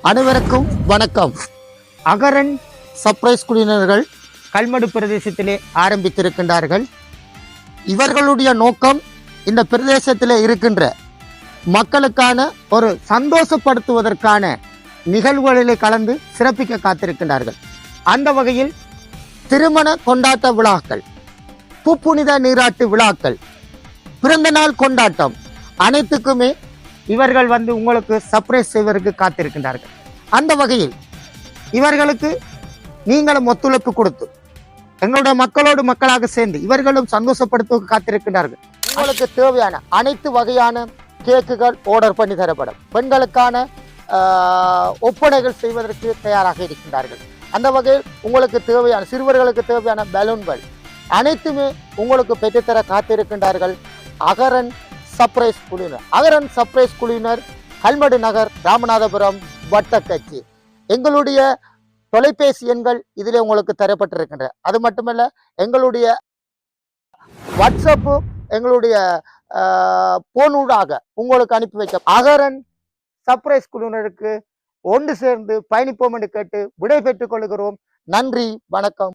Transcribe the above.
அனைவருக்கும் வணக்கம். அகரன் சர்ப்ரைஸ் குழுவினர்கள் கல்மடு பிரதேசத்திலே ஆரம்பித்திருக்கின்றார்கள். இவர்களுடைய நோக்கம் இந்த பிரதேசத்திலே இருக்கின்ற மக்களுக்கான ஒரு சந்தோஷப்படுத்துவதற்கான நிகழ்வுகளிலே கலந்து சிறப்பிக்க காத்திருக்கின்றார்கள். அந்த வகையில் திருமண கொண்டாட்ட விழாக்கள், பூப்புனித நீராட்டு விழாக்கள், பிறந்த நாள் கொண்டாட்டம் அனைத்துக்குமே இவர்கள் உங்களுக்கு சர்ப்ரைஸ் செய்வதற்கு காத்திருக்கின்றார்கள். அந்த வகையில் இவர்களுக்கு நீங்களும் ஒத்துழைப்பு கொடுத்து எங்களுடைய மக்களோடு மக்களாக சேர்ந்து இவர்களும் சந்தோஷப்படுத்த காத்திருக்கின்றார்கள். உங்களுக்கு தேவையான அனைத்து வகையான கேக்குகள் ஆர்டர் பண்ணி தரப்படும். பெண்களுக்கான ஒப்பனைகள் செய்வதற்கு தயாராக இருக்கின்றார்கள். அந்த வகையில் உங்களுக்கு தேவையான சிறுவர்களுக்கு தேவையான பலூன்கள் அனைத்துமே உங்களுக்கு பெற்றுத்தர காத்திருக்கின்றார்கள். அகரன் சர்ப்ரைஸ் குழுவினர். அகரன் சர்ப்ரைஸ் குழுவினர், கல்மடு நகர், ராமநாதபுரம் வட்டக்கட்சி. எங்களுடைய தொலைபேசி எண்கள் இதிலே உங்களுக்கு தரப்பட்டிருக்கின்றன. அது மட்டுமல்ல, எங்களுடைய வாட்ஸ்அப்பு எங்களுடைய போனூடாக உங்களுக்கு அனுப்பி வைக்க அகரன் சர்ப்ரைஸ் குழுவினருக்கு ஒன்று சேர்ந்து பயணிப்போம் என்று கேட்டு விடை பெற்றுக் கொள்கிறோம். நன்றி, வணக்கம்.